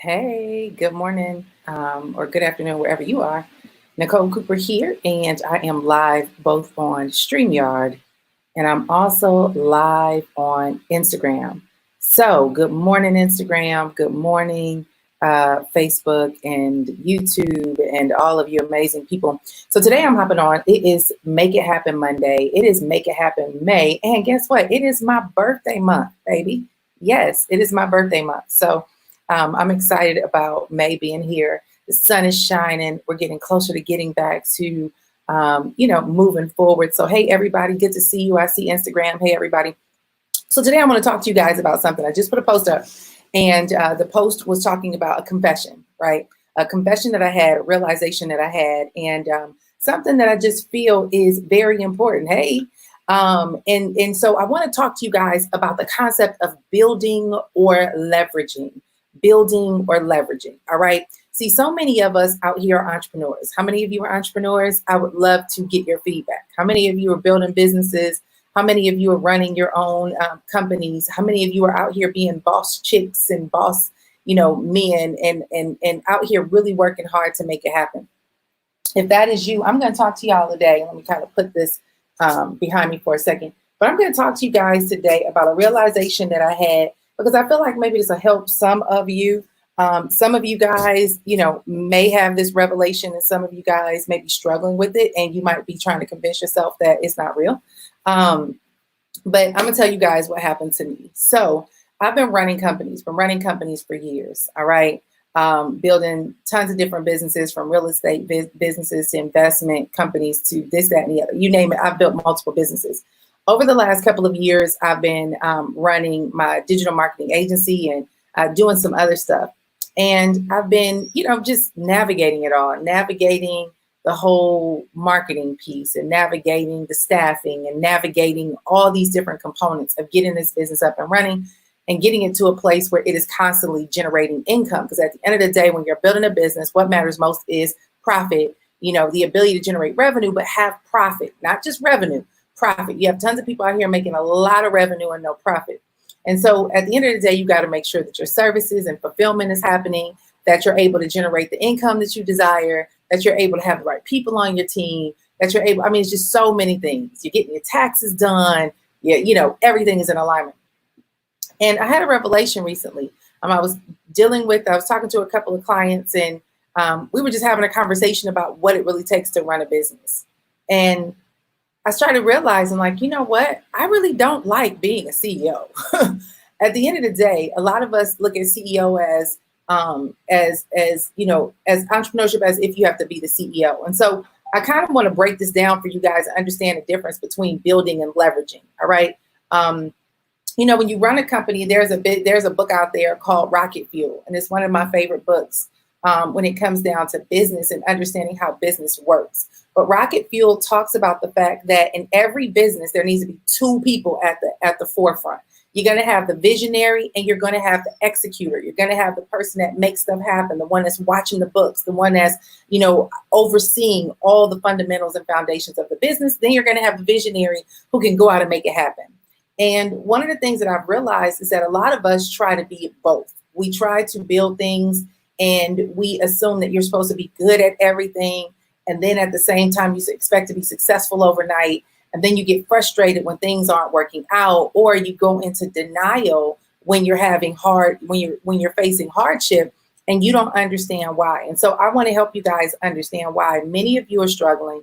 Hey, good morning or good afternoon, wherever you are. Nicole Cooper here, and I am live both on StreamYard and I'm also live on Instagram. So, good morning, Instagram. Good morning, Facebook and YouTube, and all of you amazing people. So, today I'm hopping on. It is Make It Happen Monday. It is Make It Happen May. And guess what? It is my birthday month, baby. Yes, it is my birthday month. So, I'm excited about May being here. The sun is shining. We're getting closer to getting back to moving forward. So, hey, everybody, good to see you. I see Instagram. Hey, everybody. So today I want to talk to you guys about something. I just put a post up, and the post was talking about a confession, right? A confession that I had, a realization that I had, and something that I just feel is very important. Hey, and so I want to talk to you guys about the concept of building or leveraging, building or leveraging. All right. See, so many of us out here are entrepreneurs. How many of you are entrepreneurs? I would love to get your feedback. How many of you are building businesses? How many of you are running your own companies? How many of you are out here being boss chicks and boss, men and out here really working hard to make it happen? If that is you, I'm going to talk to y'all today. Let me kind of put this behind me for a second. But I'm going to talk to you guys today about a realization that I had because I feel like maybe this will help some of you. Some of you guys, may have this revelation, and some of you guys may be struggling with it, and you might be trying to convince yourself that it's not real. But I'm going to tell you guys what happened to me. So I've been running companies for years. All right. Building tons of different businesses, from real estate businesses to investment companies to this, that, and the other. You name it. I've built multiple businesses. Over the last couple of years, I've been running my digital marketing agency and doing some other stuff. And I've been, just navigating it all, navigating the whole marketing piece and navigating the staffing and navigating all these different components of getting this business up and running and getting it to a place where it is constantly generating income. Because at the end of the day, when you're building a business, what matters most is profit, the ability to generate revenue, but have profit, not just revenue, profit. You have tons of people out here making a lot of revenue and no profit. And so at the end of the day, you got to make sure that your services and fulfillment is happening, that you're able to generate the income that you desire, that you're able to have the right people on your team, that you're able, it's just so many things. You're getting your taxes done. Everything is in alignment. And I had a revelation recently. I was talking to a couple of clients, and we were just having a conversation about what it really takes to run a business. And I started realizing, like, you know what? I really don't like being a CEO. At the end of the day, a lot of us look at CEO as entrepreneurship as if you have to be the CEO. And so I kind of want to break this down for you guys to understand the difference between building and leveraging. All right. When you run a company, there's a book out there called Rocket Fuel, and it's one of my favorite books when it comes down to business and understanding how business works. But Rocket Fuel talks about the fact that in every business, there needs to be two people at the forefront. You're going to have the visionary and you're going to have the executor. You're going to have the person that makes stuff happen, the one that's watching the books, the one that's, overseeing all the fundamentals and foundations of the business. Then you're going to have the visionary who can go out and make it happen. And one of the things that I've realized is that a lot of us try to be both. We try to build things and we assume that you're supposed to be good at everything. And then at the same time, you expect to be successful overnight. And then you get frustrated when things aren't working out, or you go into denial when you're when you're facing hardship and you don't understand why. And so I want to help you guys understand why many of you are struggling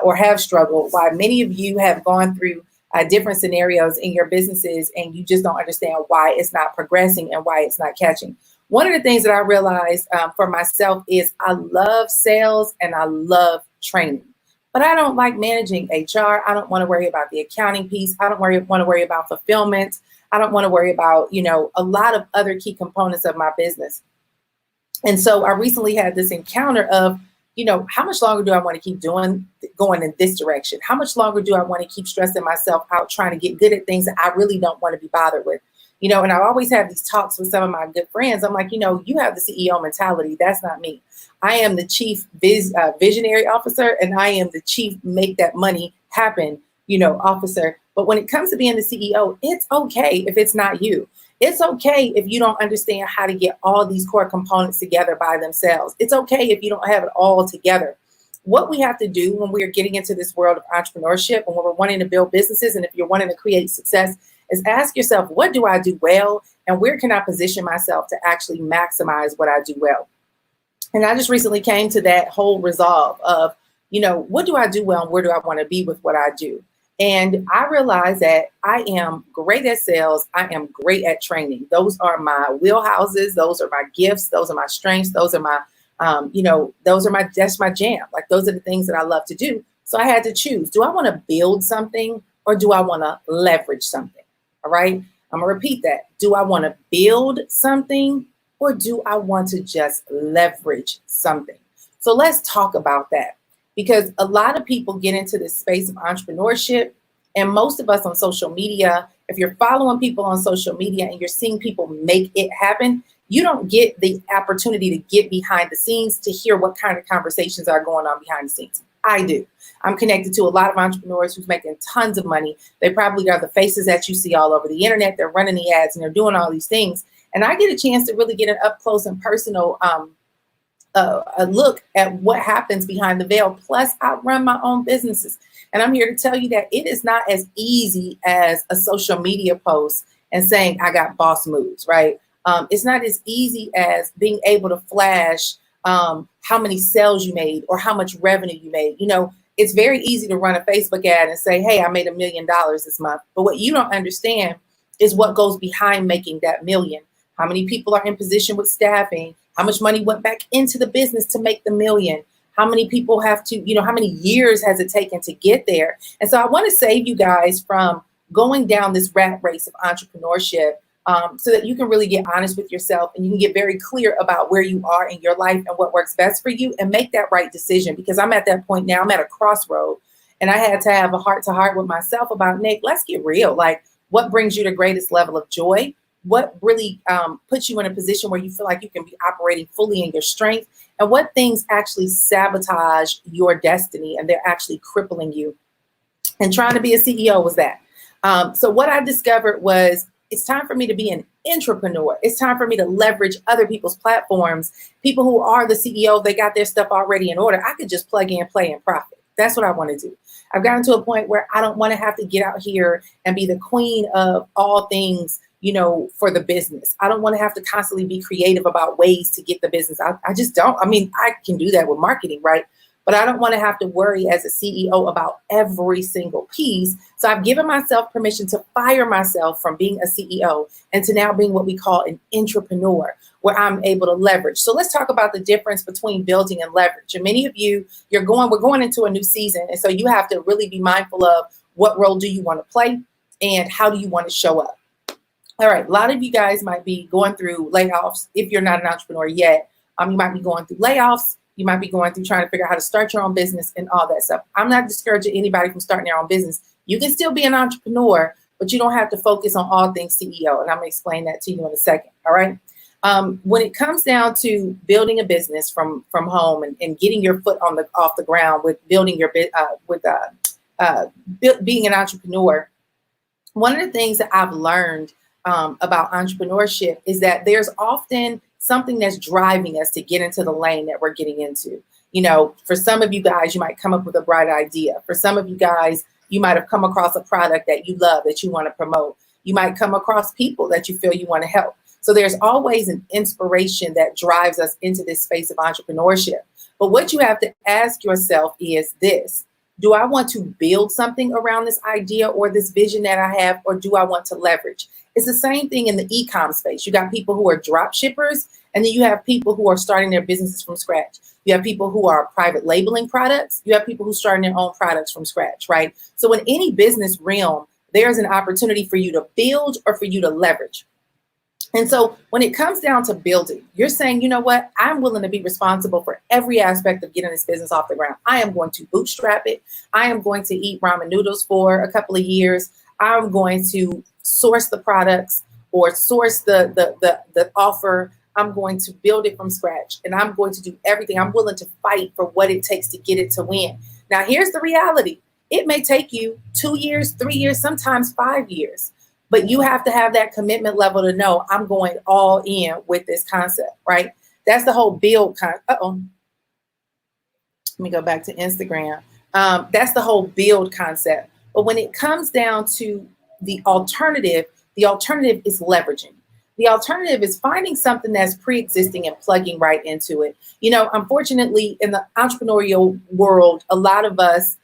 or have struggled, why many of you have gone through different scenarios in your businesses and you just don't understand why it's not progressing and why it's not catching. One of the things that I realized for myself is I love sales and I love training. But I don't like managing HR. I don't want to worry about the accounting piece. I don't want to worry about fulfillment. I don't want to worry about, a lot of other key components of my business. And so I recently had this encounter of, how much longer do I want to keep going in this direction? How much longer do I want to keep stressing myself out trying to get good at things that I really don't want to be bothered with? And I always have these talks with some of my good friends. I'm like, you have the CEO mentality. That's not me. I am the chief visionary officer, and I am the chief make that money happen, officer. But when it comes to being the CEO, it's okay if it's not you. It's okay if you don't understand how to get all these core components together by themselves. It's okay if you don't have it all together. What we have to do when we are getting into this world of entrepreneurship and when we're wanting to build businesses and if you're wanting to create success is ask yourself, what do I do well? And where can I position myself to actually maximize what I do well? And I just recently came to that whole resolve of, what do I do well and where do I want to be with what I do? And I realized that I am great at sales. I am great at training. Those are my wheelhouses. Those are my gifts. Those are my strengths. Those are my, that's my jam. Like those are the things that I love to do. So I had to choose. Do I want to build something or do I want to leverage something? All right. I'm going to repeat that. Do I want to build something or do I want to just leverage something? So let's talk about that. Because a lot of people get into this space of entrepreneurship, and most of us on social media, if you're following people on social media and you're seeing people make it happen, you don't get the opportunity to get behind the scenes to hear what kind of conversations are going on behind the scenes. I do. I'm connected to a lot of entrepreneurs who's making tons of money. They probably are the faces that you see all over the internet. They're running the ads and they're doing all these things. And I get a chance to really get an up close and personal a look at what happens behind the veil. Plus, I run my own businesses. And I'm here to tell you that it is not as easy as a social media post and saying, I got boss moves, right? It's not as easy as being able to flash how many sales you made or how much revenue you made. It's very easy to run a Facebook ad and say, hey, I made $1 million this month. But what you don't understand is what goes behind making that million. How many people are in position with staffing? How much money went back into the business to make the million? How many people have to, how many years has it taken to get there? And so I want to save you guys from going down this rat race of entrepreneurship so that you can really get honest with yourself and you can get very clear about where you are in your life and what works best for you and make that right decision. Because I'm at that point now, I'm at a crossroad and I had to have a heart to heart with myself about, Nick, let's get real. Like, what brings you the greatest level of joy? What really puts you in a position where you feel like you can be operating fully in your strength? And what things actually sabotage your destiny and they're actually crippling you? And trying to be a CEO was that. So what I discovered was it's time for me to be an entrepreneur. It's time for me to leverage other people's platforms. People who are the CEO, they got their stuff already in order. I could just plug in, play, and profit. That's what I want to do. I've gotten to a point where I don't want to have to get out here and be the queen of all things, for the business. I don't want to have to constantly be creative about ways to get the business. I just don't. I mean, I can do that with marketing, right? But I don't want to have to worry as a CEO about every single piece. So I've given myself permission to fire myself from being a CEO and to now being what we call an entrepreneur, where I'm able to leverage. So let's talk about the difference between building and leverage. And many of you, we're going into a new season. And so you have to really be mindful of what role do you want to play and how do you want to show up. All right, a lot of you guys might be going through layoffs. If you're not an entrepreneur yet, you might be going through layoffs. You might be going through trying to figure out how to start your own business and all that stuff. I'm not discouraging anybody from starting their own business. You can still be an entrepreneur, but you don't have to focus on all things CEO. And I'm going to explain that to you in a second. All right. When it comes down to building a business from home and getting your foot off the ground with building your being an entrepreneur, one of the things that I've learned about entrepreneurship is that there's often something that's driving us to get into the lane that we're getting into. For some of you guys, you might come up with a bright idea. For some of you guys, you might have come across a product that you love, that you want to promote. You might come across people that you feel you want to help. So there's always an inspiration that drives us into this space of entrepreneurship. But what you have to ask yourself is this: do I want to build something around this idea or this vision that I have, or do I want to leverage? It's the same thing in the e-com space. You got people who are drop shippers, and then you have people who are starting their businesses from scratch. You have people who are private labeling products. You have people who are starting their own products from scratch, right? So in any business realm, there's an opportunity for you to build or for you to leverage. And so when it comes down to building, you're saying, you know what, I'm willing to be responsible for every aspect of getting this business off the ground. I am going to bootstrap it. I am going to eat ramen noodles for a couple of years. I'm going to source the products or source the offer. I'm going to build it from scratch and I'm going to do everything. I'm willing to fight for what it takes to get it to win. Now, here's the reality. It may take you 2 years, 3 years, sometimes 5 years. But you have to have that commitment level to know I'm going all in with this concept, right? That's the whole build let me go back to Instagram. That's the whole build concept. But when it comes down to the alternative is leveraging. The alternative is finding something that's pre-existing and plugging right into it. You know, unfortunately, in the entrepreneurial world, a lot of us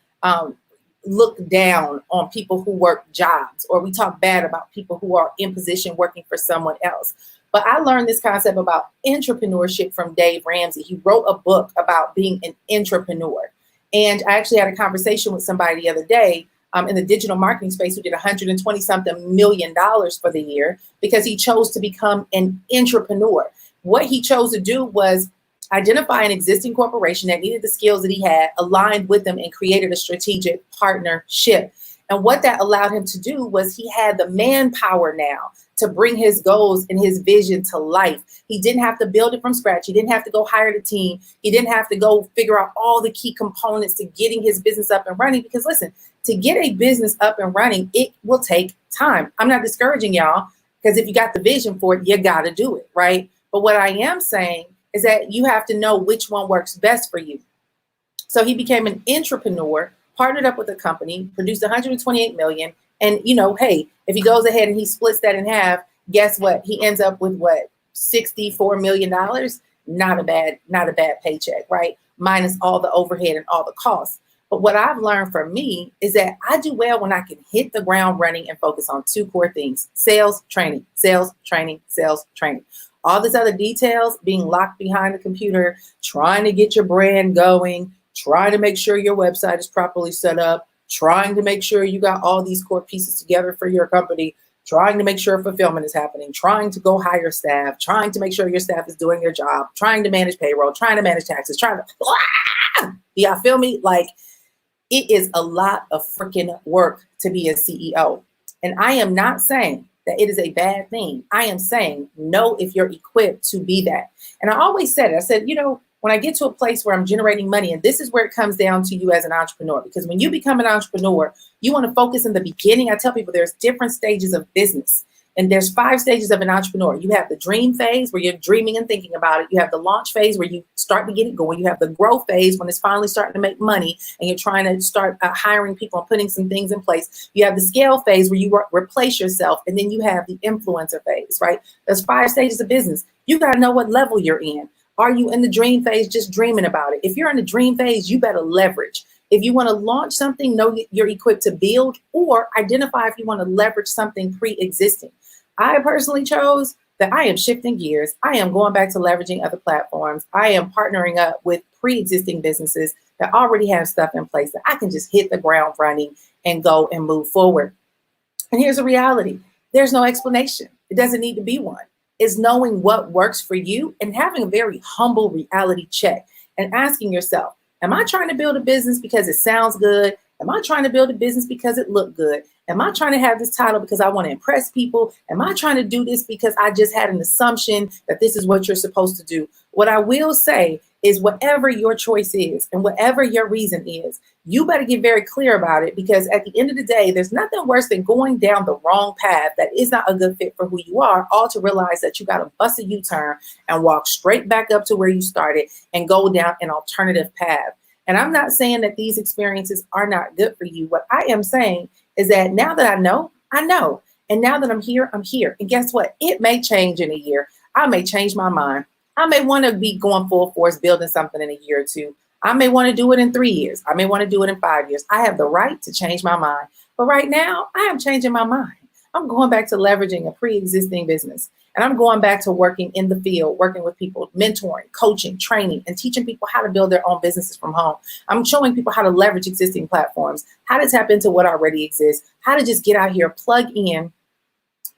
look down on people who work jobs, or we talk bad about people who are in position working for someone else. But I learned this concept about entrepreneurship from Dave Ramsey. He wrote a book about being an entrepreneur. And I actually had a conversation with somebody the other day in the digital marketing space who did 120 something million dollars for the year because he chose to become an entrepreneur. What he chose to do was identify an existing corporation that needed the skills that he had, aligned with them, and created a strategic partnership. And what that allowed him to do was he had the manpower now to bring his goals and his vision to life. He didn't have to build it from scratch. He didn't have to go hire the team. He didn't have to go figure out all the key components to getting his business up and running. Because listen, to get a business up and running, it will take time. I'm not discouraging y'all, because if you got the vision for it, you got to do it, right? But what I am saying is that you have to know which one works best for you. So he became an entrepreneur, partnered up with a company, produced 128 million. And, you know, hey, if he goes ahead and he splits that in half, guess what? He ends up with what? $64 million? Not a bad paycheck, right? Minus all the overhead and all the costs. But what I've learned from me is that I do well when I can hit the ground running and focus on two core things: sales, training, sales, training, sales, training. All these other details, being locked behind the computer, trying to get your brand going, trying to make sure your website is properly set up, trying to make sure you got all these core pieces together for your company, trying to make sure fulfillment is happening, trying to go hire staff, trying to make sure your staff is doing their job, trying to manage payroll, trying to manage taxes, y'all feel me? Like, it is a lot of freaking work to be a CEO. And I am not saying that it is a bad thing. I am saying know if you're equipped to be that. And I always said it. I said, you know, when I get to a place where I'm generating money, and this is where it comes down to you as an entrepreneur, because when you become an entrepreneur, you want to focus in the beginning. I tell people there's different stages of business, and there's 5 stages of an entrepreneur. You have the dream phase where you're dreaming and thinking about it. You have the launch phase where you start to get it going. You have the growth phase when it's finally starting to make money and you're trying to start hiring people and putting some things in place. You have the scale phase where you replace yourself. And then you have the influencer phase, right? There's 5 stages of business. You got to know what level you're in. Are you in the dream phase just dreaming about it? If you're in the dream phase, you better leverage. If you want to launch something, know you're equipped to build, or identify if you want to leverage something pre-existing. I personally chose that I am shifting gears. I am going back to leveraging other platforms. I am partnering up with pre-existing businesses that already have stuff in place that I can just hit the ground running and go and move forward. And here's the reality. There's no explanation. It doesn't need to be one. It's knowing what works for you and having a very humble reality check and asking yourself, am I trying to build a business because it sounds good? Am I trying to build a business because it looked good? Am I trying to have this title because I want to impress people? Am I trying to do this because I just had an assumption that this is what you're supposed to do? What I will say is whatever your choice is and whatever your reason is, you better get very clear about it, because at the end of the day, there's nothing worse than going down the wrong path that is not a good fit for who you are, all to realize that you got to bust a U-turn and walk straight back up to where you started and go down an alternative path. And I'm not saying that these experiences are not good for you. What I am saying is that now that I know, I know. And now that I'm here, I'm here. And guess what? It may change in a year. I may change my mind. I may want to be going full force building something in a year or two. I may want to do it in 3 years. I may want to do it in 5 years. I have the right to change my mind. But right now, I am changing my mind. I'm going back to leveraging a pre-existing business. And I'm going back to working in the field, working with people, mentoring, coaching, training, and teaching people how to build their own businesses from home. I'm showing people how to leverage existing platforms, how to tap into what already exists, how to just get out here, plug in,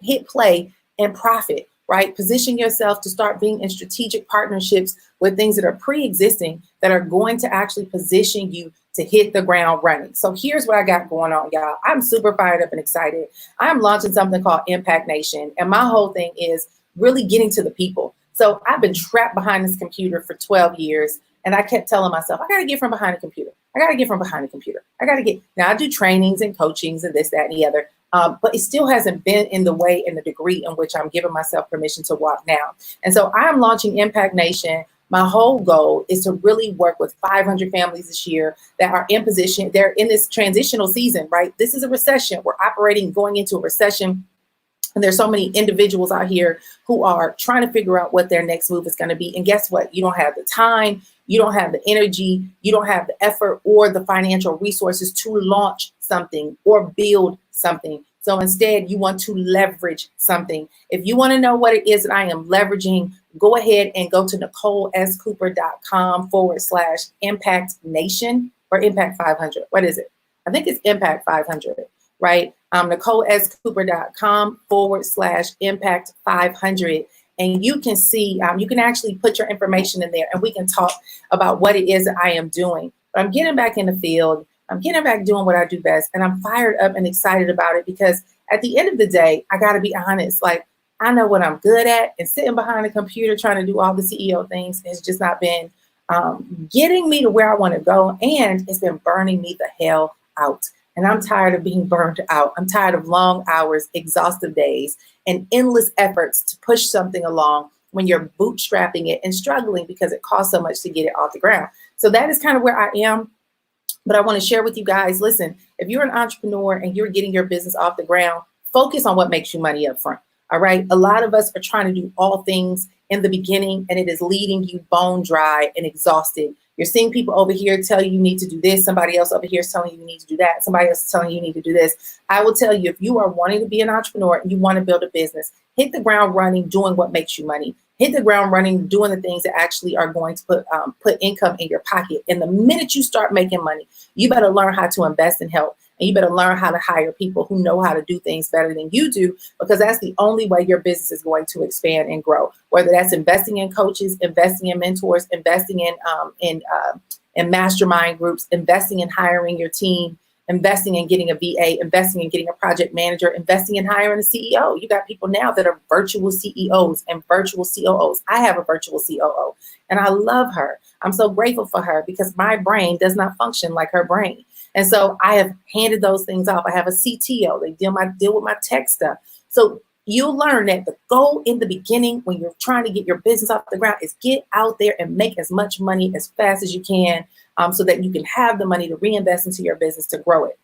hit play, and profit, right? Position yourself to start being in strategic partnerships with things that are pre-existing that are going to actually position you to hit the ground running. So here's what I got going on, y'all. I'm super fired up and excited. I'm launching something called Impact Nation. And my whole thing is really getting to the people. So I've been trapped behind this computer for 12 years. And I kept telling myself, I got to get from behind the computer. I got to get from behind the computer. I got to get. Now I do trainings and coachings and this, that, and the other. but it still hasn't been in the way and the degree in which I'm giving myself permission to walk now. And so I'm launching Impact Nation. My whole goal is to really work with 500 families this year that are in position. They're in this transitional season, right? This is a recession. We're operating, going into a recession. And there's so many individuals out here who are trying to figure out what their next move is going to be. And guess what? You don't have the time, you don't have the energy, you don't have the effort or the financial resources to launch something or build something. So instead, you want to leverage something. If you want to know what it is that I am leveraging, go ahead and go to NicoleSCooper.com/Impact Nation or Impact 500. What is it? I think it's Impact 500, right? NicoleSCooper.com/Impact 500. And you can see, you can actually put your information in there and we can talk about what it is that I am doing. But I'm getting back in the field. I'm getting back doing what I do best. And I'm fired up and excited about it because at the end of the day, I got to be honest. Like, I know what I'm good at, and sitting behind a computer trying to do all the CEO things has just not been getting me to where I want to go. And it's been burning me the hell out. And I'm tired of being burned out. I'm tired of long hours, exhaustive days, and endless efforts to push something along when you're bootstrapping it and struggling because it costs so much to get it off the ground. So that is kind of where I am. But I want to share with you guys, listen, if you're an entrepreneur and you're getting your business off the ground, focus on what makes you money up front. All right. A lot of us are trying to do all things in the beginning, and it is leaving you bone dry and exhausted. You're seeing people over here tell you need to do this. Somebody else over here is telling you need to do that. Somebody else is telling you need to do this. I will tell you, if you are wanting to be an entrepreneur and you want to build a business, hit the ground running, doing what makes you money. Hit the ground running, doing the things that actually are going to put income in your pocket. And the minute you start making money, you better learn how to invest in help. And you better learn how to hire people who know how to do things better than you do, because that's the only way your business is going to expand and grow. Whether that's investing in coaches, investing in mentors, investing in mastermind groups, investing in hiring your team, investing in getting a VA, investing in getting a project manager, investing in hiring a CEO. You got people now that are virtual CEOs and virtual COOs. I have a virtual COO and I love her. I'm so grateful for her because my brain does not function like her brain. And so I have handed those things off. I have a CTO. They deal with my tech stuff. So you'll learn that the goal in the beginning when you're trying to get your business off the ground is get out there and make as much money as fast as you can, so that you can have the money to reinvest into your business to grow it.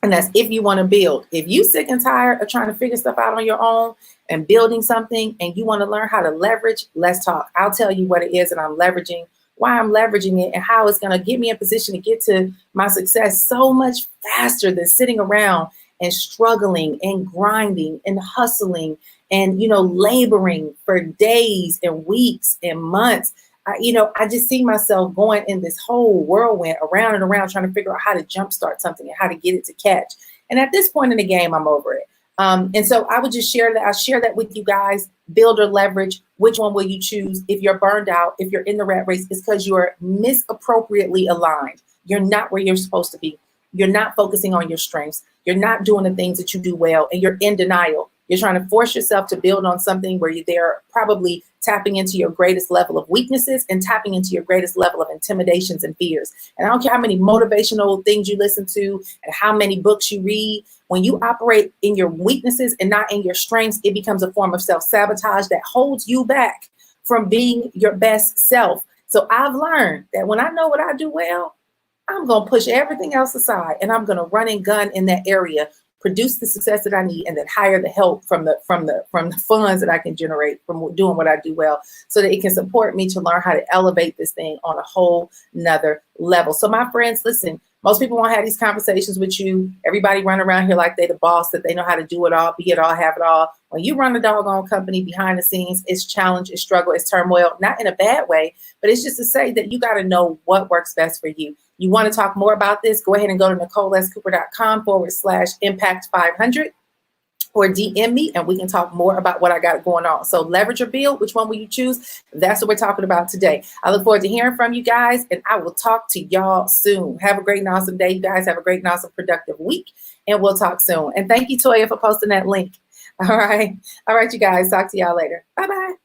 And that's if you want to build. If you sick and tired of trying to figure stuff out on your own and building something and you want to learn how to leverage, let's talk. I'll tell you what it is that I'm leveraging, why I'm leveraging it, and how it's going to get me in position to get to my success so much faster than sitting around and struggling and grinding and hustling and, laboring for days and weeks and months. I just see myself going in this whole whirlwind around and around trying to figure out how to jumpstart something and how to get it to catch. And at this point in the game, I'm over it. And so I would just share that. I'll share that with you guys. Build or leverage. Which one will you choose? If you're burned out, if you're in the rat race, it's because you're misappropriately aligned. You're not where you're supposed to be. You're not focusing on your strengths. You're not doing the things that you do well, and you're in denial. You're trying to force yourself to build on something where they're probably tapping into your greatest level of weaknesses and tapping into your greatest level of intimidations and fears. And I don't care how many motivational things you listen to and how many books you read. When you operate in your weaknesses and not in your strengths, it becomes a form of self-sabotage that holds you back from being your best self. So I've learned that when I know what I do well, I'm going to push everything else aside and I'm going to run and gun in that area, produce the success that I need, and then hire the help from the funds that I can generate from doing what I do well, so that it can support me to learn how to elevate this thing on a whole nother level. So my friends, listen, most people won't have these conversations with you. Everybody run around here like they the boss, that they know how to do it all, be it all, have it all. When you run a doggone company behind the scenes, it's challenge, it's struggle, it's turmoil, not in a bad way, but it's just to say that you got to know what works best for you. You want to talk more about this, go ahead and go to NicoleSCooper.com/Impact 500 or DM me and we can talk more about what I got going on. So leverage or build, which one will you choose? That's what we're talking about today. I look forward to hearing from you guys, and I will talk to y'all soon. Have a great and awesome day, you guys. Have a great and awesome productive week, and we'll talk soon. And thank you, Toya, for posting that link. All right, you guys. Talk to y'all later. Bye-bye.